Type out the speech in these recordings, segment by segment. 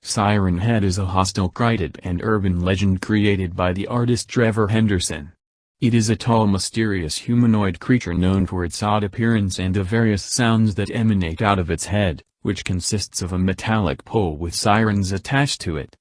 Siren Head is a hostile cryptid and urban legend created by the artist Trevor Henderson. It is a tall, mysterious humanoid creature known for its odd appearance and the various sounds that emanate out of its head, which consists of a metallic pole with sirens attached to it.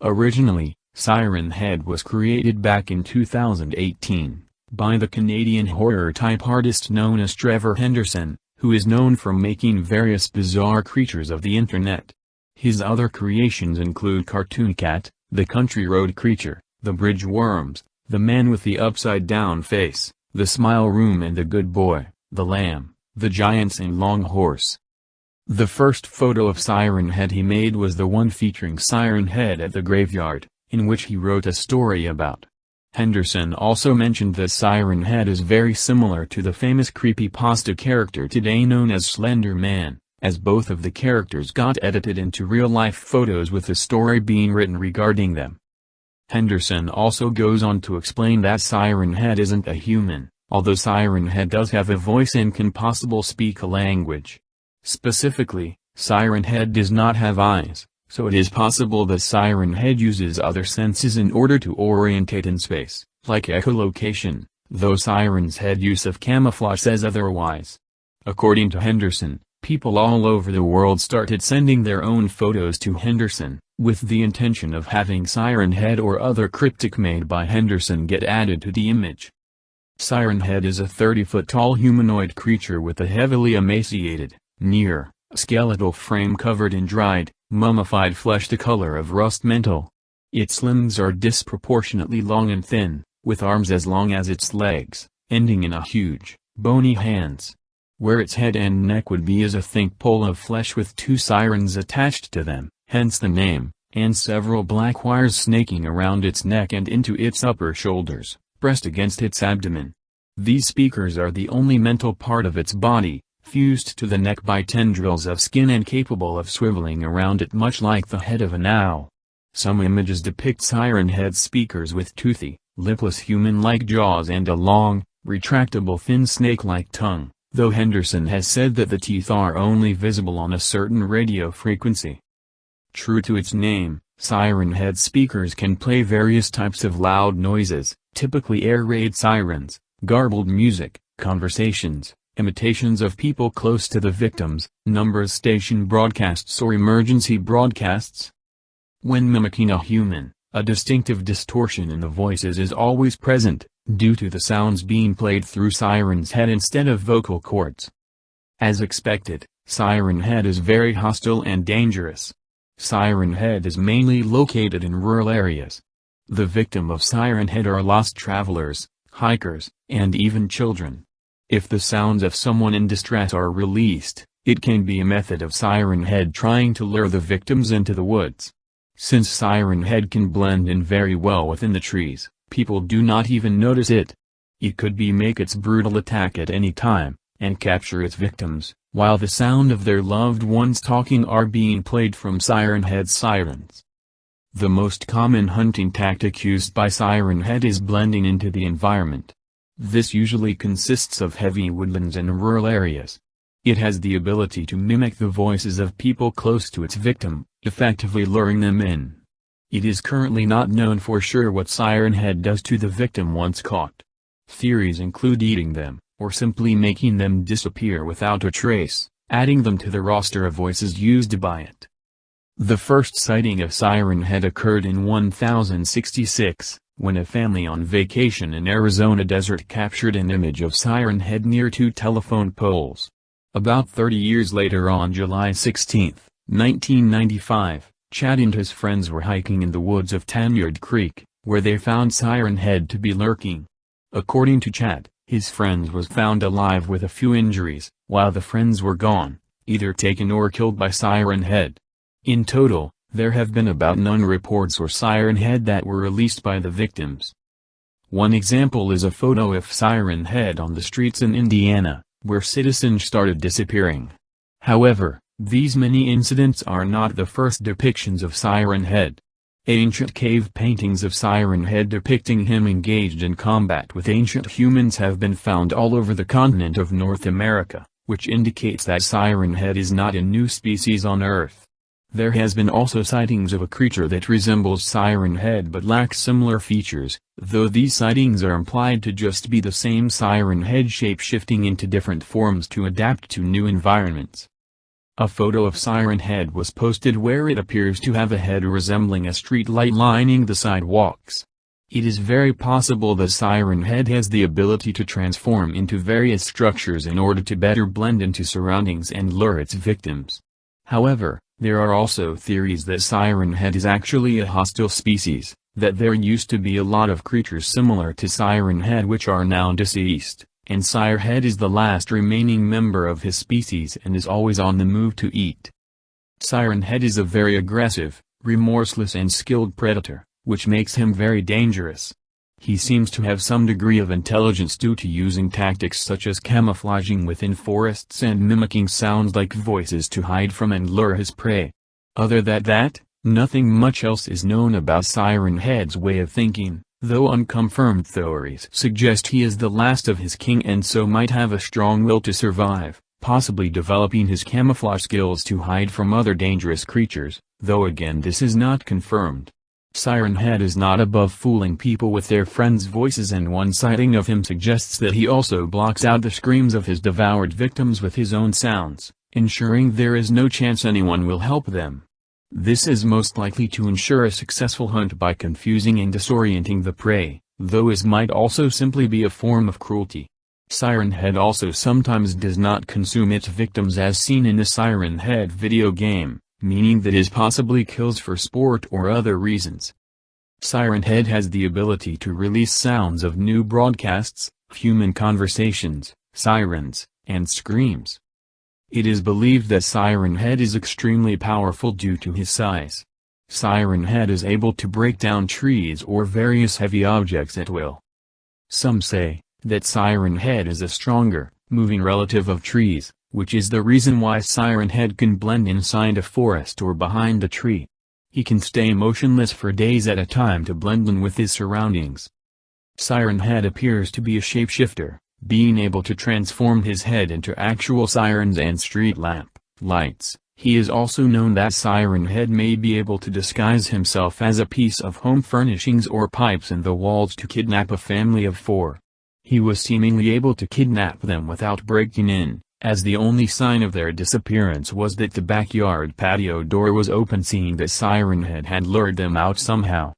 Originally, Siren Head was created back in 2018, by the Canadian horror-type artist known as Trevor Henderson, who is known for making various bizarre creatures of the internet. His other creations include Cartoon Cat, the Country Road Creature, the Bridge Worms, the Man with the Upside-Down Face, the Smile Room and the Good Boy, the Lamb, the Giants and Long Horse. The first photo of Siren Head he made was the one featuring Siren Head at the graveyard, in which he wrote a story about. Henderson also mentioned that Siren Head is very similar to the famous creepypasta character today known as Slender Man, as both of the characters got edited into real-life photos with a story being written regarding them. Henderson also goes on to explain that Siren Head isn't a human, although Siren Head does have a voice and can possibly speak a language. Specifically, Siren Head does not have eyes, so it is possible that Siren Head uses other senses in order to orientate in space, like echolocation, though Siren's Head use of camouflage says otherwise. According to Henderson, people all over the world started sending their own photos to Henderson, with the intention of having Siren Head or other cryptic made by Henderson get added to the image. Siren Head is a 30-foot-tall humanoid creature with a heavily emaciated, skeletal frame covered in dried, mummified flesh the color of rust metal. Its limbs are disproportionately long and thin, with arms as long as its legs, ending in a huge, bony hands. Where its head and neck would be is a thick pole of flesh with two sirens attached to them, hence the name, and several black wires snaking around its neck and into its upper shoulders, pressed against its abdomen. These speakers are the only mental part of its body, fused to the neck by tendrils of skin and capable of swiveling around it much like the head of an owl. Some images depict Siren Head speakers with toothy, lipless human-like jaws and a long, retractable thin snake-like tongue, though Henderson has said that the teeth are only visible on a certain radio frequency. True to its name, Siren Head speakers can play various types of loud noises, typically air raid sirens, garbled music, conversations, imitations of people close to the victims, numbers station broadcasts or emergency broadcasts. When mimicking a human, a distinctive distortion in the voices is always present, due to the sounds being played through Siren's head instead of vocal cords. As expected, Siren Head is very hostile and dangerous. Siren Head is mainly located in rural areas. The victim of Siren Head are lost travelers, hikers, and even children. If the sounds of someone in distress are released, it can be a method of Siren Head trying to lure the victims into the woods. Since Siren Head can blend in very well within the trees, people do not even notice it. It could make its brutal attack at any time, and capture its victims, while the sound of their loved ones talking are being played from Siren Head's sirens. The most common hunting tactic used by Siren Head is blending into the environment. This usually consists of heavy woodlands and rural areas. It has the ability to mimic the voices of people close to its victim, effectively luring them in. It is currently not known for sure what Siren Head does to the victim once caught. Theories include eating them, or simply making them disappear without a trace, adding them to the roster of voices used by it. The first sighting of Siren Head occurred in 1066, when a family on vacation in Arizona desert captured an image of Siren Head near two telephone poles. About 30 years later on July 16, 1995, Chad and his friends were hiking in the woods of Tanyard Creek, where they found Siren Head to be lurking. According to Chad, his friends was found alive with a few injuries, while the friends were gone, either taken or killed by Siren Head. In total, there have been about none reports or Siren Head that were released by the victims. One example is a photo of Siren Head on the streets in Indiana, where citizens started disappearing. However, these many incidents are not the first depictions of Siren Head. Ancient cave paintings of Siren Head depicting him engaged in combat with ancient humans have been found all over the continent of North America, which indicates that Siren Head is not a new species on Earth. There has been also sightings of a creature that resembles Siren Head but lacks similar features, though these sightings are implied to just be the same Siren Head shape-shifting into different forms to adapt to new environments. A photo of Siren Head was posted where it appears to have a head resembling a street light lining the sidewalks. It is very possible that Siren Head has the ability to transform into various structures in order to better blend into surroundings and lure its victims. However, there are also theories that Siren Head is actually a hostile species, that there used to be a lot of creatures similar to Siren Head which are now deceased, and Siren Head is the last remaining member of his species and is always on the move to eat. Siren Head is a very aggressive, remorseless and skilled predator, which makes him very dangerous. He seems to have some degree of intelligence due to using tactics such as camouflaging within forests and mimicking sounds like voices to hide from and lure his prey. Other than that, nothing much else is known about Siren Head's way of thinking, though unconfirmed theories suggest he is the last of his king and so might have a strong will to survive, possibly developing his camouflage skills to hide from other dangerous creatures, though again this is not confirmed. Siren Head is not above fooling people with their friends' voices, and one sighting of him suggests that he also blocks out the screams of his devoured victims with his own sounds, ensuring there is no chance anyone will help them. This is most likely to ensure a successful hunt by confusing and disorienting the prey, though it might also simply be a form of cruelty. Siren Head also sometimes does not consume its victims as seen in the Siren Head video game, meaning that it possibly kills for sport or other reasons. Siren Head has the ability to release sounds of new broadcasts, human conversations, sirens, and screams. It is believed that Siren Head is extremely powerful due to his size. Siren Head is able to break down trees or various heavy objects at will. Some say that Siren Head is a stronger, moving relative of trees, which is the reason why Siren Head can blend inside a forest or behind a tree. He can stay motionless for days at a time to blend in with his surroundings. Siren Head appears to be a shapeshifter, being able to transform his head into actual sirens and street lights. He is also known that Siren Head may be able to disguise himself as a piece of home furnishings or pipes in the walls to kidnap a family of 4. He was seemingly able to kidnap them without breaking in, as the only sign of their disappearance was that the backyard patio door was open, seeing that Siren Head had lured them out somehow.